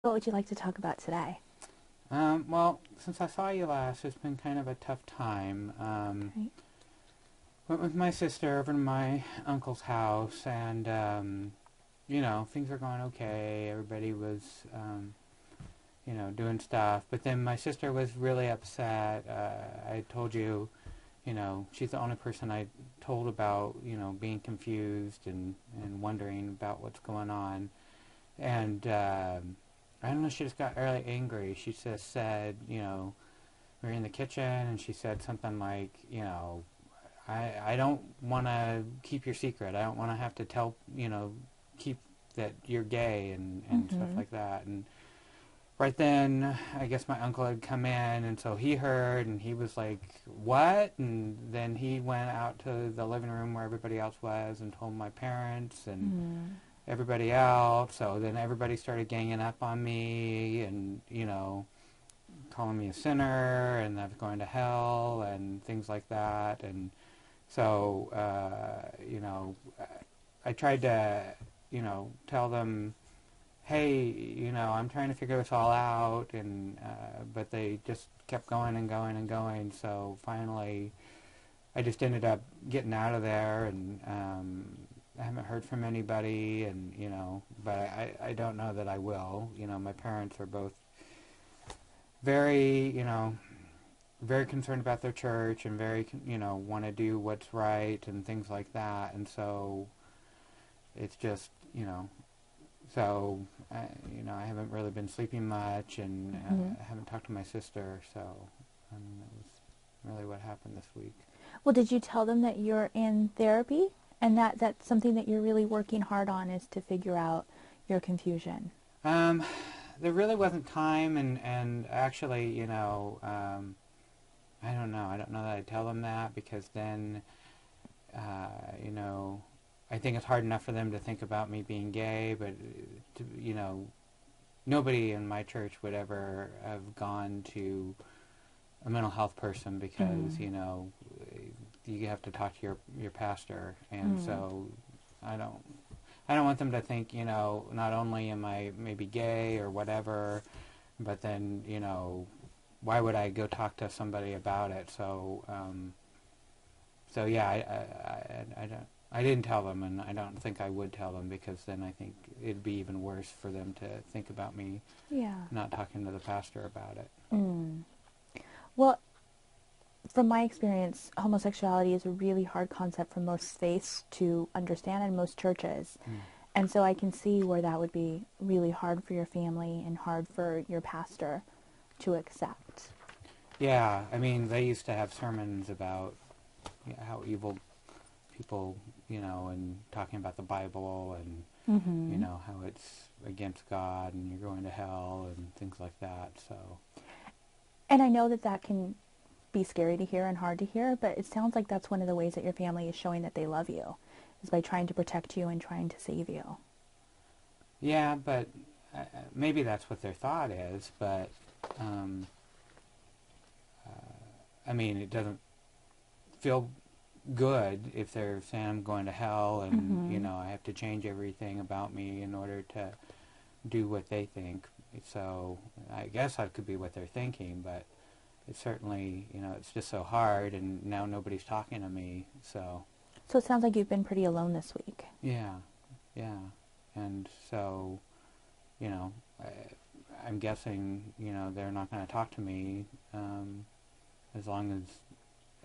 What would you like to talk about today? Well, since I saw you last, it's been kind of a tough time. Right. Went with my sister over to my uncle's house, and things are going okay. Everybody was, doing stuff. But then my sister was really upset. I told you, she's the only person I told about, being confused and wondering about what's going on. And I don't know, she just got really angry. She just said, we were in the kitchen, and she said something like, I don't want to keep your secret. I don't want to have to tell, keep that you're gay and stuff Mm-hmm. like that. And right then, I guess my uncle had come in, and so he heard, and he was like, what? And then he went out to the living room where everybody else was and told my parents and Mm. everybody else. So then everybody started ganging up on me and, calling me a sinner and I was going to hell and things like that. And so, I tried to, tell them, hey, I'm trying to figure this all out, and but they just kept going and going and going. So finally, I just ended up getting out of there, and I haven't heard from anybody, and but I don't know that I will. My parents are both very, very concerned about their church and very, want to do what's right and things like that. And so it's just, so, I haven't really been sleeping much and Mm-hmm. I haven't talked to my sister. So, that was really what happened this week. Well, did you tell them that you're in therapy and that that's something that you're really working hard on is to figure out your confusion? Um, there really wasn't time, and actually, I don't know. I don't know that I tell them that because then, you know, I think it's hard enough for them to think about me being gay, but nobody in my church would ever have gone to a mental health person because Mm. you have to talk to your pastor, and Mm. so I don't I don't want them to think not only am I maybe gay or whatever, but then why would I go talk to somebody about it? So yeah, I don't. I didn't tell them, and I don't think I would tell them because then I think it'd be even worse for them to think about me Yeah. not talking to the pastor about it. Mm. Well, from my experience, homosexuality is a really hard concept for most faiths to understand in most churches. Mm. And so I can see where that would be really hard for your family and hard for your pastor to accept. Yeah, I mean, they used to have sermons about how evil people, and talking about the Bible and, Mm-hmm. how it's against God and you're going to hell and things like that. So, And I know that that can be scary to hear and hard to hear, but it sounds like that's one of the ways that your family is showing that they love you, is by trying to protect you and trying to save you. yeah, but maybe that's what their thought is, but, um, I mean, it doesn't feel good if they're saying I'm going to hell and, Mm-hmm. I have to change everything about me in order to do what they think. So I guess that could be what they're thinking, but it's certainly, it's just so hard, and now nobody's talking to me. So So it sounds like you've been pretty alone this week. yeah, yeah, and so you know, I, I'm guessing they're not going to talk to me as long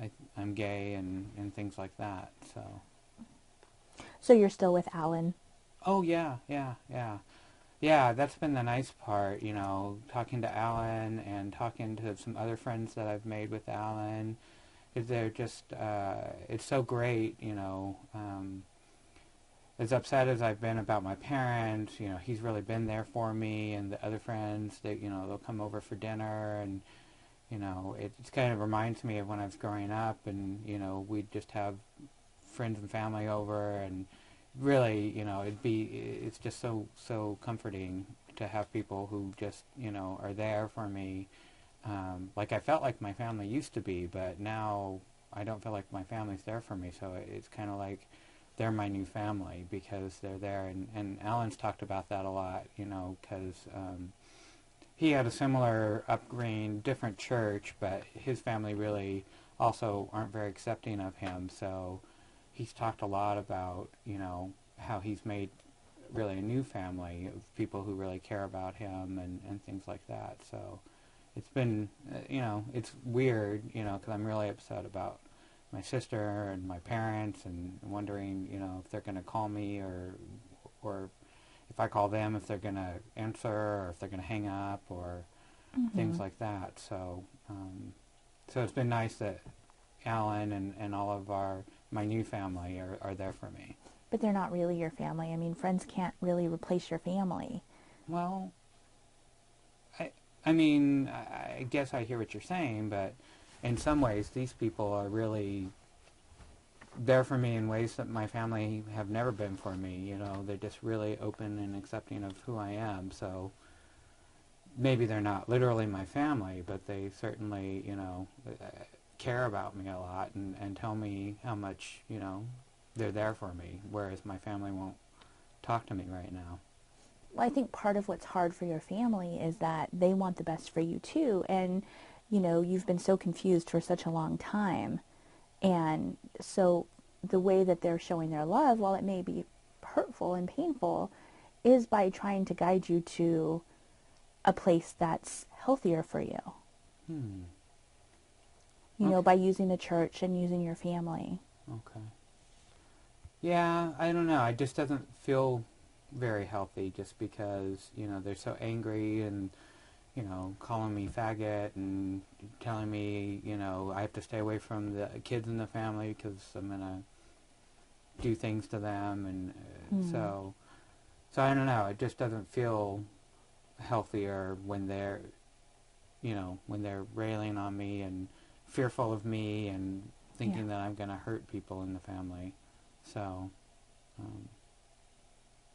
as I'm gay and things like that. So So you're still with Alan. oh yeah, yeah, yeah. Yeah, that's been the nice part, talking to Alan and talking to some other friends that I've made with Alan. They're just, it's so great, as upset as I've been about my parents, he's really been there for me, and the other friends, they'll come over for dinner, and, it kind of reminds me of when I was growing up, and, we'd just have friends and family over, and really, it's just so comforting to have people who just, are there for me. Like I felt like my family used to be, but now I don't feel like my family's there for me. So it's kind of like they're my new family because they're there. And Alan's talked about that a lot, because he had a similar upbringing, different church, but his family really also aren't very accepting of him. So he's talked a lot about, how he's made really a new family of people who really care about him and things like that. So it's been, it's weird, because I'm really upset about my sister and my parents and wondering, if they're going to call me or if I call them, if they're going to answer or if they're going to hang up or things like that. So, so it's been nice that Alan and all of my new family are there for me. But they're not really your family. I mean, friends can't really replace your family. Well, I guess I hear what you're saying, but in some ways, these people are really there for me in ways that my family have never been for me. They're just really open and accepting of who I am. So maybe they're not literally my family, but they certainly, care about me a lot and tell me how much, they're there for me, whereas my family won't talk to me right now. Well, I think part of what's hard for your family is that they want the best for you too. And, you've been so confused for such a long time. And so the way that they're showing their love, while it may be hurtful and painful, is by trying to guide you to a place that's healthier for you. By using the church and using your family. Okay. Yeah, I don't know. It just doesn't feel very healthy just because, they're so angry and, calling me faggot and telling me, I have to stay away from the kids in the family because I'm going to do things to them. And so I don't know. It just doesn't feel healthier when they're, when they're railing on me and fearful of me and thinking that I'm going to hurt people in the family. So,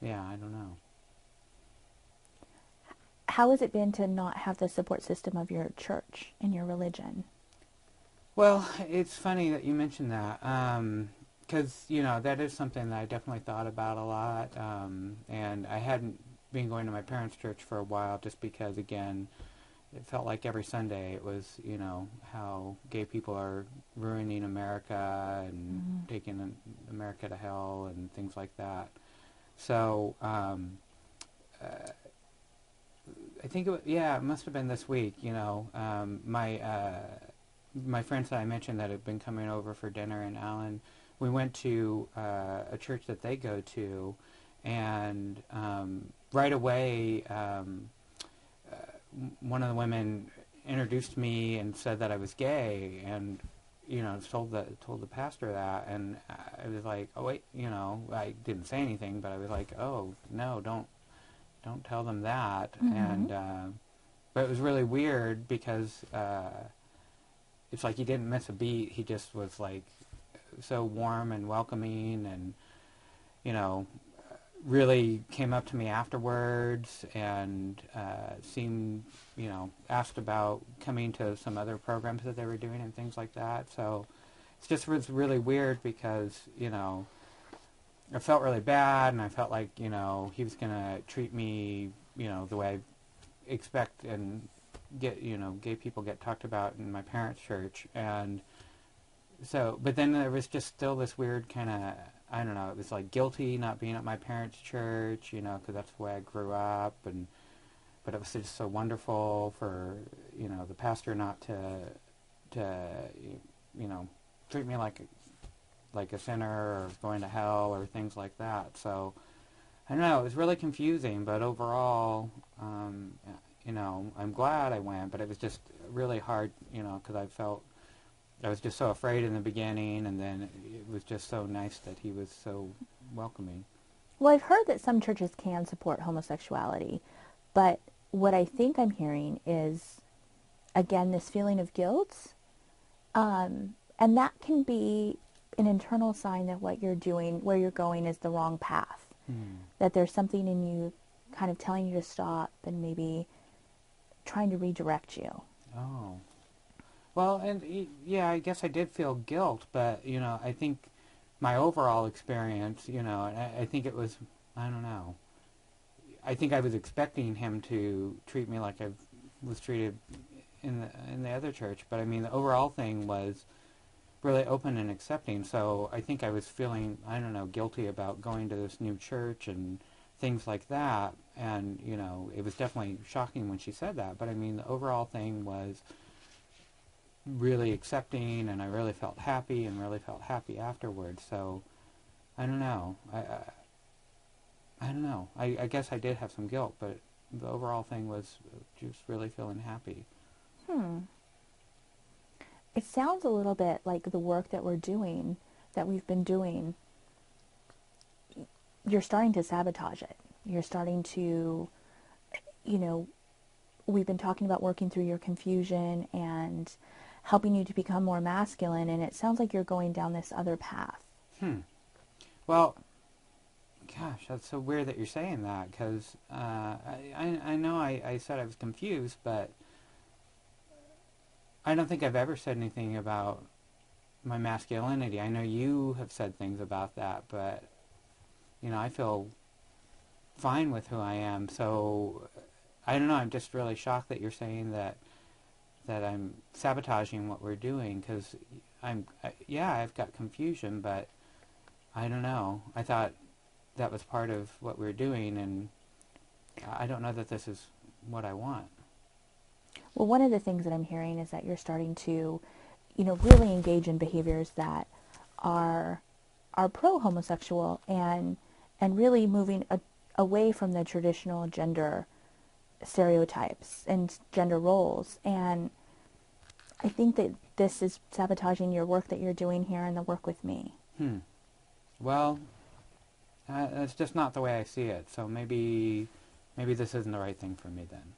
yeah, I don't know. How has it been to not have the support system of your church and your religion? Well, it's funny that you mentioned that, because, that is something that I definitely thought about a lot, and I hadn't been going to my parents' church for a while just because, again, it felt like every Sunday it was, how gay people are ruining America and taking America to hell and things like that. So, I think it must have been this week, my friends that I mentioned that had been coming over for dinner in Allen, we went to a church that they go to, and right away, one of the women introduced me and said that I was gay, and told the pastor that, and I was like, oh wait, I didn't say anything, but I was like, oh no, don't tell them that, and but it was really weird because it's like he didn't miss a beat. He just was like so warm and welcoming, and really came up to me afterwards and seemed, asked about coming to some other programs that they were doing and things like that. So it just was really weird because, I felt really bad, and I felt like, he was going to treat me, the way I expect and get, gay people get talked about in my parents' church. And so, but then there was just still this weird kind of, I don't know, it was like guilty not being at my parents' church, because that's the way I grew up, but it was just so wonderful for, the pastor not to treat me like a sinner or going to hell or things like that. So, I don't know, it was really confusing, but overall, I'm glad I went, but it was just really hard, because I was just so afraid in the beginning, and then it was just so nice that he was so welcoming. Well, I've heard that some churches can support homosexuality, but what I think I'm hearing is, again, this feeling of guilt, and that can be an internal sign that what you're doing, where you're going, is the wrong path. That there's something in you kind of telling you to stop and maybe trying to redirect you. Oh. Well, and yeah, I guess I did feel guilt, but, I think my overall experience, I think it was, I don't know. I think I was expecting him to treat me like I've was treated in the other church. But I mean, the overall thing was really open and accepting. So I think I was feeling, I don't know, guilty about going to this new church and things like that. And, you know, it was definitely shocking when she said that. But I mean, the overall thing was really accepting, and I really felt happy and really felt happy afterwards. So I don't know. I don't know. I guess I did have some guilt, but the overall thing was just really feeling happy. It sounds a little bit like the work that we've been doing, you're starting to sabotage it. You're starting to, you know, we've been talking about working through your confusion and helping you to become more masculine, and it sounds like you're going down this other path. Well, gosh, that's so weird that you're saying that, because I know I said I was confused, but I don't think I've ever said anything about my masculinity. I know you have said things about that, but, you know, I feel fine with who I am. So, I don't know, I'm just really shocked that you're saying that I'm sabotaging what we're doing, because I've got confusion, but I don't know. I thought that was part of what we're doing, and I don't know that this is what I want. Well, one of the things that I'm hearing is that you're starting to, you know, really engage in behaviors that are pro-homosexual and really moving away from the traditional gender stereotypes and gender roles. And I think that this is sabotaging your work that you're doing here and the work with me. Well, that's just not the way I see it. So maybe this isn't the right thing for me then.